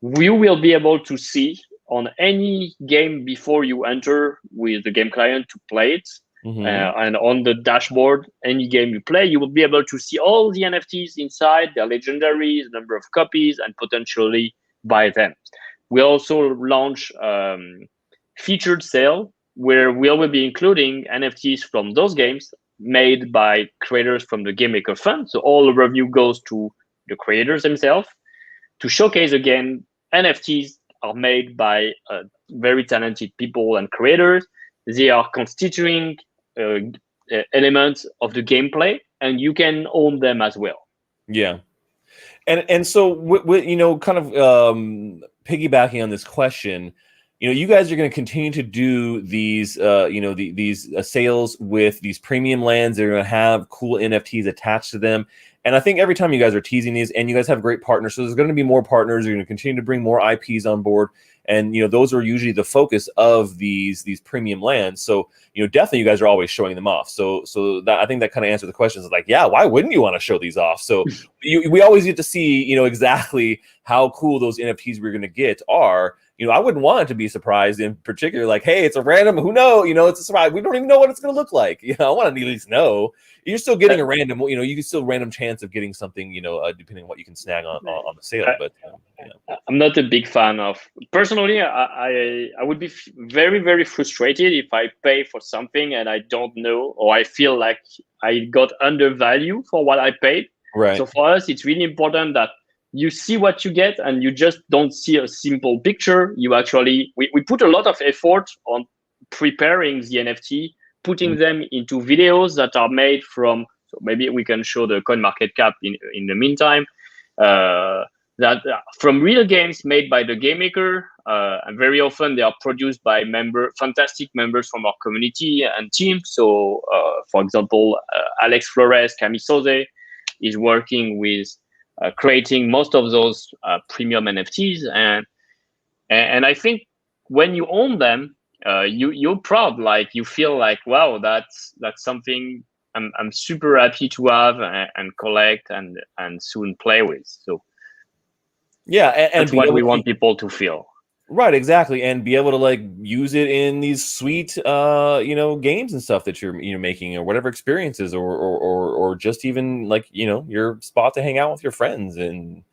[SPEAKER 1] you will be able to see on any game before you enter with the game client to play it. And on the dashboard, any game you play, you will be able to see all the NFTs inside, their legendaries, number of copies, and potentially buy them. We also launch featured sale, where we will be including NFTs from those games made by creators from the Game Maker Fund. So all the revenue goes to the creators themselves. To showcase again, NFTs are made by very talented people and creators. They are constituting elements of the gameplay, and you can own them as well.
[SPEAKER 2] Yeah. And so, kind of piggybacking on this question, you guys are going to continue to do these, these sales with these premium lands. They're going to have cool NFTs attached to them. And I think every time you guys are teasing these, and you guys have great partners, so there's going to be more partners. You're going to continue to bring more IPs on board, and those are usually the focus of these premium lands. So definitely you guys are always showing them off. So that, I think that kind of answers the question. Is like, yeah, why wouldn't you want to show these off? So we always get to see exactly how cool those NFTs we're going to get are. I wouldn't want it to be surprised in particular, like, hey, it's a random, who knows, it's a surprise. We don't even know what it's going to look like. I want to at least know. You're still getting a random, you can still random chance of getting something, depending on what you can snag on the sale. But
[SPEAKER 1] I'm not a big fan of, personally, I would be very, very frustrated if I pay for something and I don't know, or I feel like I got undervalued for what I paid.
[SPEAKER 2] Right.
[SPEAKER 1] So for us, it's really important that you see what you get, and you just don't see a simple picture. You actually, we put a lot of effort on preparing the NFT, putting them into videos that are made from, so maybe we can show the CoinMarketCap in the meantime, that from real games made by the game maker, and very often they are produced by fantastic members from our community and team. So for example, Alex Flores Camisose is working with creating most of those premium NFTs, and I think when you own them, you're proud. Like, you feel like, wow, that's something I'm super happy to have and collect and soon play with. So
[SPEAKER 2] yeah, and
[SPEAKER 1] that's what we want people to feel.
[SPEAKER 2] Right, exactly, and be able to use it in these sweet, games and stuff that you're making, or whatever experiences, or just even your spot to hang out with your friends and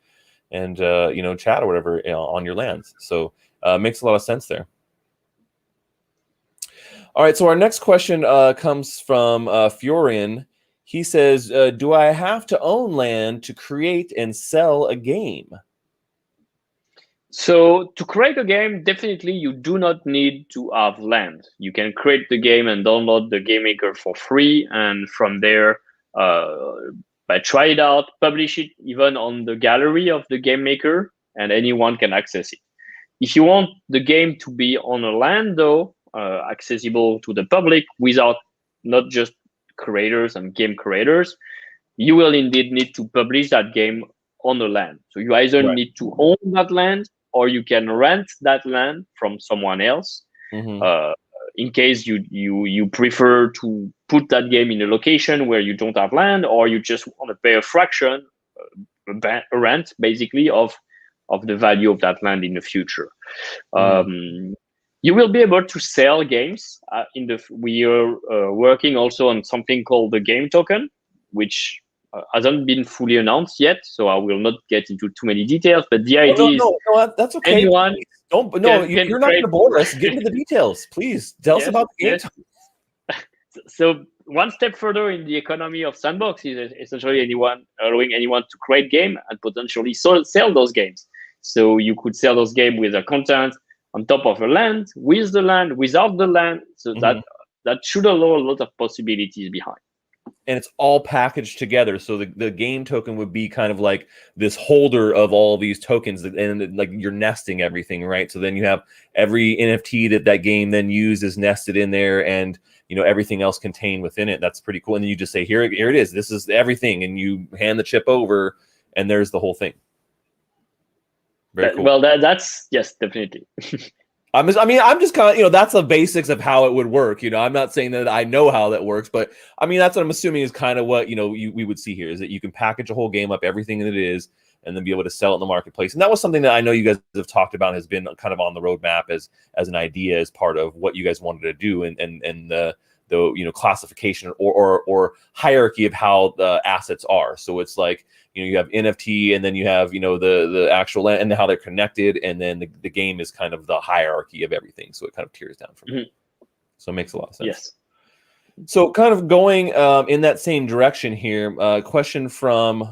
[SPEAKER 2] chat or whatever on your lands. So makes a lot of sense there. All right, so our next question comes from Fiorin. He says, "Do I have to own land to create and sell a game?"
[SPEAKER 1] So to create a game, definitely you do not need to have land. You can create the game and download the game maker for free, and from there, try it out, publish it even on the gallery of the game maker, and anyone can access it. If you want the game to be on a land, though, accessible to the public without not just creators and game creators, you will indeed need to publish that game on the land. So you either need to own that land, or you can rent that land from someone else. In case you prefer to put that game in a location where you don't have land, or you just want to pay a fraction, rent basically of the value of that land in the future. You will be able to sell games. We are working also on something called the game token, which hasn't been fully announced yet. So I will not get into too many details. But the
[SPEAKER 2] Oh,
[SPEAKER 1] idea is
[SPEAKER 2] no, that's okay.
[SPEAKER 1] anyone
[SPEAKER 2] Please. Don't. No,
[SPEAKER 1] can
[SPEAKER 2] you're not going
[SPEAKER 1] create.
[SPEAKER 2] to bore us. Get into the details, please. Tell us
[SPEAKER 1] Yes,
[SPEAKER 2] about the game.
[SPEAKER 1] yes. So one step further in the economy of Sandbox is essentially allowing anyone to create game and potentially sell those games. So you could sell those games with a content on top of a land, with the land, without the land. So that should allow a lot of possibilities behind.
[SPEAKER 2] And it's all packaged together. So the game token would be kind of like this holder of all these tokens, and like you're nesting everything, right? So then you have every NFT that game then used is nested in there, and everything else contained within it. That's pretty cool. And then you just say, here it is. This is everything, and you hand the chip over, and there's the whole thing. Very cool.
[SPEAKER 1] Well, that's yes, definitely.
[SPEAKER 2] I'm just kind of, that's the basics of how it would work. I'm not saying that I know how that works, but I mean, that's what I'm assuming is kind of what, we would see here, is that you can package a whole game up, everything that it is, and then be able to sell it in the marketplace. And that was something that I know you guys have talked about, has been kind of on the roadmap as an idea, as part of what you guys wanted to do, and the classification or hierarchy of how the assets are. So it's like, you have NFT, and then you have, the actual land, and how they're connected. And then the game is kind of the hierarchy of everything. So it kind of tears down from it. So it makes a lot of sense.
[SPEAKER 1] Yes.
[SPEAKER 2] So kind of going in that same direction here, question from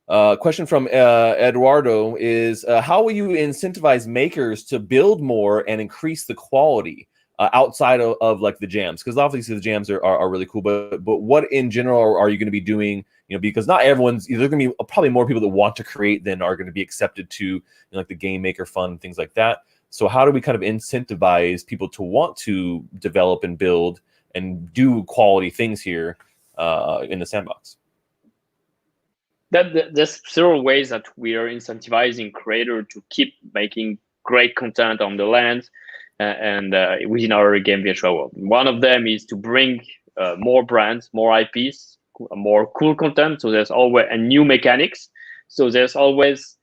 [SPEAKER 2] Eduardo is, how will you incentivize makers to build more and increase the quality outside of like the jams? Because obviously the jams are really cool, but what in general are you going to be doing? Because not everyone's, there's going to be probably more people that want to create than are going to be accepted to like the Game Maker Fund, things like that. So how do we kind of incentivize people to want to develop and build and do quality things here in the sandbox?
[SPEAKER 1] There's several ways that we are incentivizing creators to keep making great content on the land and within our game virtual world. One of them is to bring more brands, more IPs, more cool content. So there's always new mechanics. So there's always,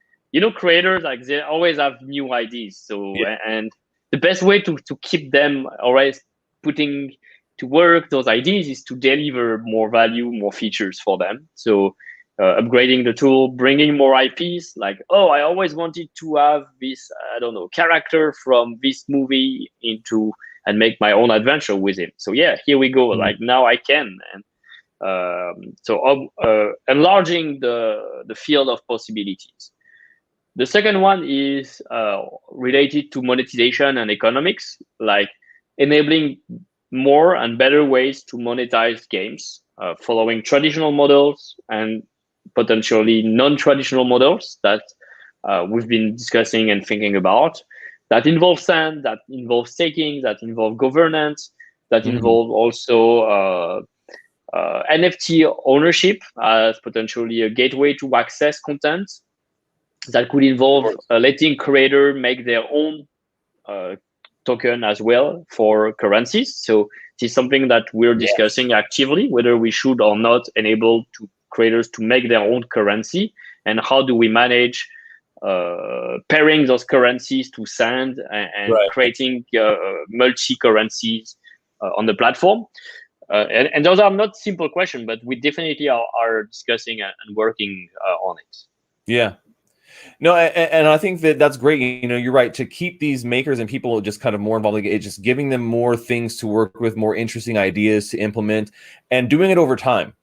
[SPEAKER 1] creators, like, they always have new ideas. So and the best way to keep them always putting to work those ideas is to deliver more value, more features for them. So upgrading the tool, bringing more IPs, like, I always wanted to have this, character from this movie and make my own adventure with him. So here we go. Like, now I can. And enlarging the field of possibilities. The second one is related to monetization and economics, like enabling more and better ways to monetize games, following traditional models and potentially non-traditional models that we've been discussing and thinking about, that involve sand, that involve staking, that involve governance, that involve also NFT ownership as potentially a gateway to access content, that could involve letting creators make their own token as well for currencies. So this is something that we're discussing actively, whether we should or not enable creators to make their own currency, and how do we manage pairing those currencies to sand and creating multi-currencies on the platform. And those are not simple questions, but we definitely are discussing and working on it.
[SPEAKER 2] Yeah. No, and I think that's great. You're right, to keep these makers and people just kind of more involved. It's just giving them more things to work with, more interesting ideas to implement, and doing it over time.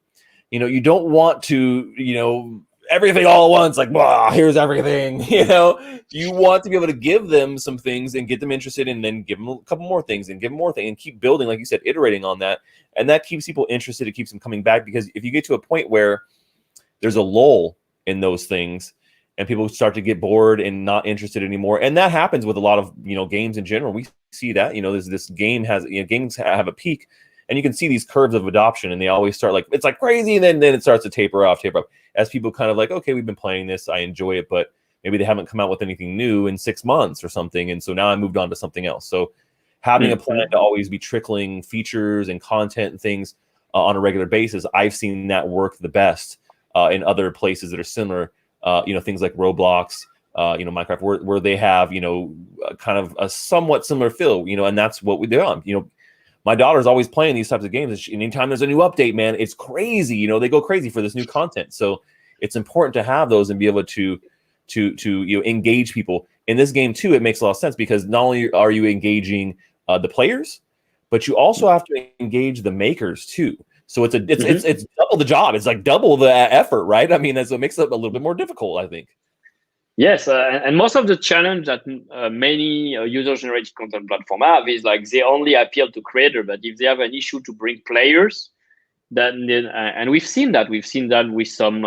[SPEAKER 2] You don't want to, everything all at once, like, wow, here's everything. You want to be able to give them some things and get them interested, and then give them a couple more things and give them more things, and keep building, like you said, iterating on that. And that keeps people interested. It keeps them coming back, because if you get to a point where there's a lull in those things and people start to get bored and not interested anymore, and that happens with a lot of, games in general. We see that, this game has, games have a peak, and you can see these curves of adoption, and they always start like, it's like crazy, and then it starts to taper off as people kind of like, okay, we've been playing this, I enjoy it, but maybe they haven't come out with anything new in 6 months or something, and so now I moved on to something else. So having a plan to always be trickling features and content and things on a regular basis, I've seen that work the best in other places that are similar, things like Roblox, Minecraft, where they have, kind of a somewhat similar feel, and that's what we do. My daughter's always playing these types of games. And anytime there's a new update, man, it's crazy. They go crazy for this new content. So it's important to have those and be able to engage people in this game too. It makes a lot of sense because not only are you engaging the players, but you also have to engage the makers too. So it's double the job. It's like double the effort, right? I mean, it makes it a little bit more difficult, I think.
[SPEAKER 1] Yes, and most of the challenge that many user-generated content platform have is like they only appeal to creator, but if they have an issue to bring players, then and we've seen that with some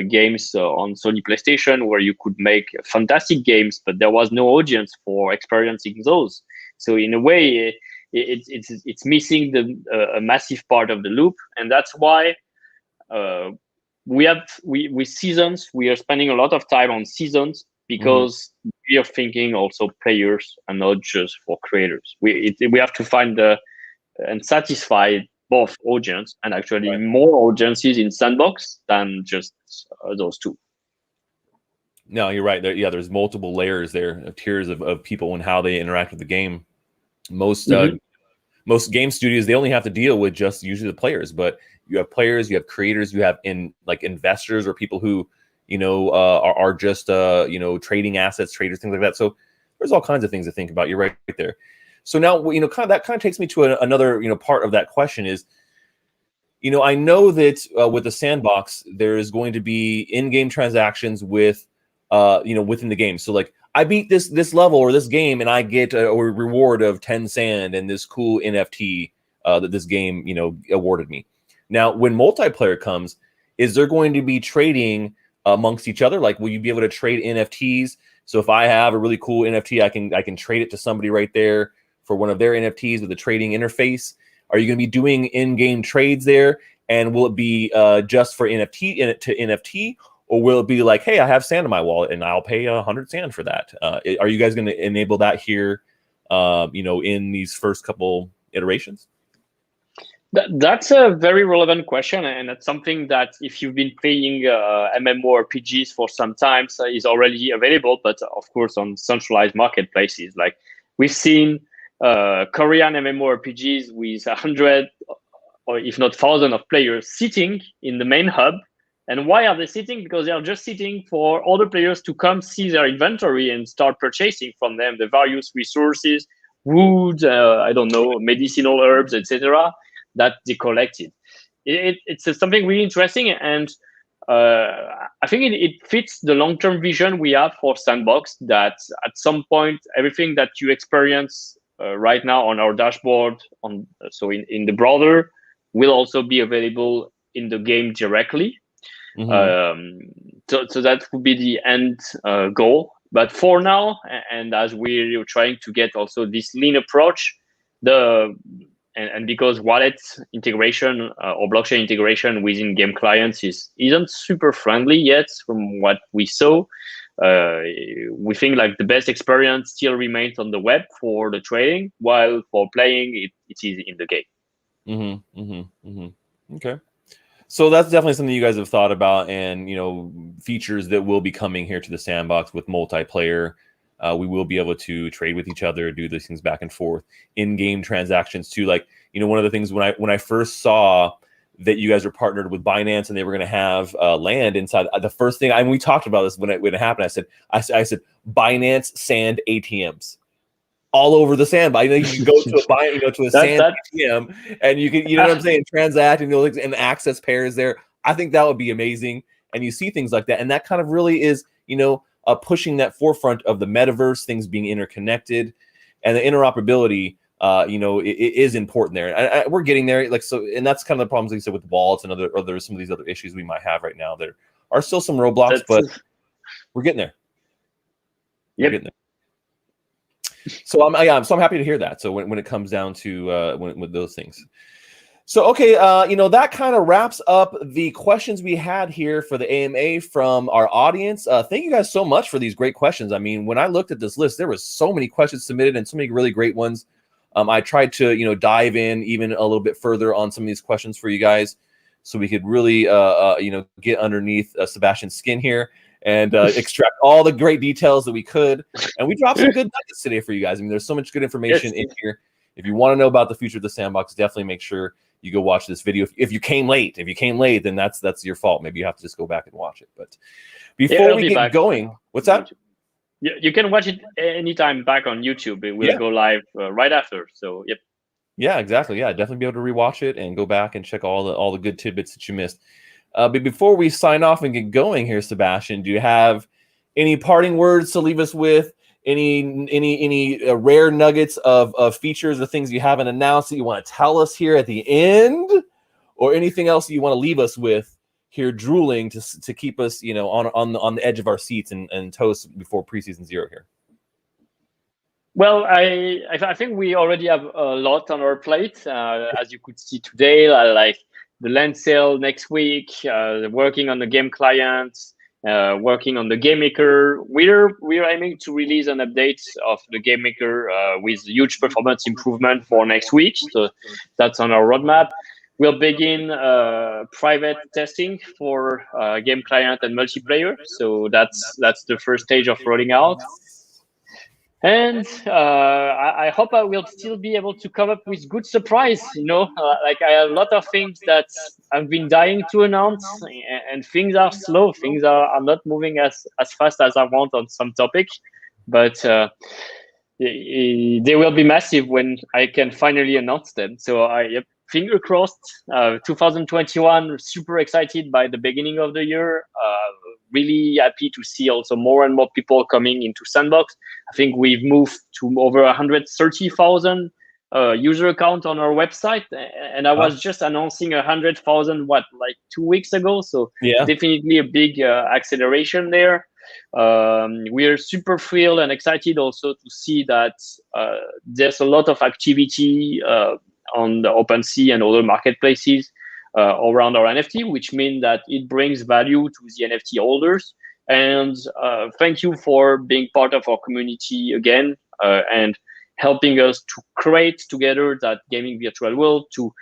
[SPEAKER 1] games on Sony PlayStation where you could make fantastic games, but there was no audience for experiencing those. So in a way, it's missing a massive part of the loop, and that's why. With seasons, we are spending a lot of time on seasons because we are thinking also players and not just for creators. We have to find and satisfy both audience and actually more audiences in Sandbox than just those two.
[SPEAKER 2] No, you're right. There's multiple layers there, tiers of people and how they interact with the game. Most game studios, they only have to deal with just usually the players, but you have players, you have creators, you have investors or people who, are just, trading assets, traders, things like that. So there's all kinds of things to think about. You're right there. So now, that kind of takes me to another, part of that question is, I know that with the Sandbox, there is going to be in-game transactions with, within the game. So like I beat this level or this game and I get a reward of 10 sand and this cool NFT that this game, awarded me. Now, when multiplayer comes, is there going to be trading amongst each other? Like, will you be able to trade NFTs? So if I have a really cool NFT, I can trade it to somebody right there for one of their NFTs with a trading interface. Are you going to be doing in-game trades there? And will it be just for NFT to NFT? Or will it be like, hey, I have sand in my wallet and I'll pay 100 sand for that? Are you guys going to enable that here, in these first couple iterations?
[SPEAKER 1] That's a very relevant question, and that's something that if you've been playing MMORPGs for some time, is already available, but of course on centralized marketplaces. Like we've seen Korean MMORPGs with 100 or if not 1,000 of players sitting in the main hub. And why are they sitting? Because they are just sitting for other players to come see their inventory and start purchasing from them the various resources, wood, I don't know, medicinal herbs, etc. that they collected. It's something really interesting, and I think it fits the long-term vision we have for Sandbox, that at some point, everything that you experience right now on our dashboard, so in the browser, will also be available in the game directly. So that would be the end goal. But for now, and as we're trying to get also this lean approach, and because wallet integration or blockchain integration within game clients isn't super friendly yet from what we saw, we think like the best experience still remains on the web for the trading, while for playing it is in the game.
[SPEAKER 2] Okay. So that's definitely something you guys have thought about, and features that will be coming here to the Sandbox with multiplayer. We will be able to trade with each other, do these things back and forth, in-game transactions too. Like one of the things when I first saw that you guys were partnered with Binance and they were going to have land inside, the first thing we talked about this when it happened. I said Binance Sand ATMs. All over the Sandbox. You can go to a Sand ATM and you can, what I'm saying, transact and access pairs there. I think that would be amazing. And you see things like that. And that kind of really is, pushing that forefront of the metaverse, things being interconnected, and the interoperability, it is important there. We're getting there. And that's kind of the problems, like you said, with the wallets and there's some of these other issues we might have right now. There are still some roadblocks, but we're getting there.
[SPEAKER 1] Yep.
[SPEAKER 2] We're getting there. So I'm happy to hear that. So when it comes down to with those things, so okay, that kind of wraps up the questions we had here for the AMA from our audience. Thank you guys so much for these great questions. I mean, when I looked at this list, there was so many questions submitted and so many really great ones. I tried to dive in even a little bit further on some of these questions for you guys, so we could really get underneath Sebastian's skin here. and extract all the great details that we could. And we dropped some good nuggets today for you guys. I mean, there's so much good information in here. If you want to know about the future of the Sandbox, definitely make sure you go watch this video. If you came late, then that's your fault. Maybe you have to just go back and watch it. But before we get going, what's that?
[SPEAKER 1] You can watch it anytime back on YouTube. It will go live right after. So, yep.
[SPEAKER 2] Yeah, exactly. Yeah, definitely be able to rewatch it and go back and check all the good tidbits that you missed. But before we sign off and get going here, Sebastien, do you have any parting words to leave us with? Any rare nuggets of features or things you haven't announced that you want to tell us here at the end, or anything else that you want to leave us with here, drooling to keep us, you know, on the edge of our seats and toast before preseason 0 here?
[SPEAKER 1] Well, I think we already have a lot on our plate, as you could see today, like the land sale next week, working on the game clients, working on the game maker. We're aiming to release an update of the game maker with huge performance improvement for next week. So that's on our roadmap. We'll begin private testing for game client and multiplayer. So that's the first stage of rolling out. And I hope I will still be able to come up with good surprise. You know, like I have a lot of things that I've been dying to announce, and things are slow. Things are not moving as fast as I want on some topic, but they will be massive when I can finally announce them. So finger crossed. 2021, super excited by the beginning of the year. Really happy to see also more and more people coming into Sandbox. I think we've moved to over 130,000 user account on our website, and I was just announcing 100,000 like 2 weeks ago. So definitely a big acceleration there. We are super thrilled and excited also to see that there's a lot of activity on the OpenSea and other marketplaces around our NFT, which means that it brings value to the NFT holders. And thank you for being part of our community again, and helping us to create together that gaming virtual world, to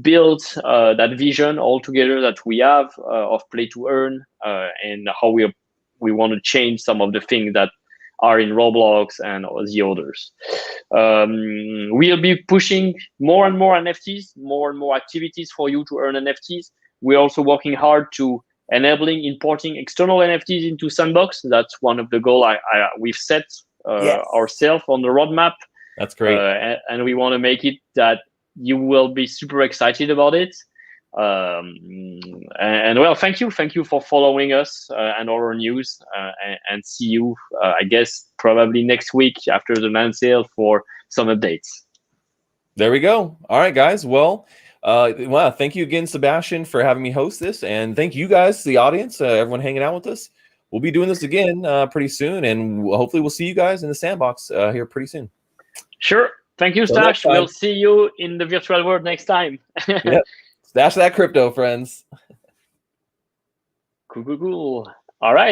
[SPEAKER 1] build that vision all together that we have of play to earn, and how we want to change some of the things that are in Roblox and the others. We'll be pushing more and more NFTs, more and more activities for you to earn NFTs. We're also working hard to enabling importing external NFTs into Sandbox. That's one of the goals we've set ourselves on the roadmap.
[SPEAKER 2] That's great.
[SPEAKER 1] And we want to make it that you will be super excited about it. And well, thank you for following us and our news, and see you I guess probably next week after the land sale for some updates.
[SPEAKER 2] There we go. All right, guys. Well, thank you again, Sebastien, for having me host this, and thank you guys, the audience, everyone hanging out with us. We'll be doing this again pretty soon, and hopefully we'll see you guys in the Sandbox here pretty soon. Sure.
[SPEAKER 1] Thank you, Stash. We'll see you in the virtual world next time.
[SPEAKER 2] Yep. Stash that crypto, friends.
[SPEAKER 1] Cool. All right.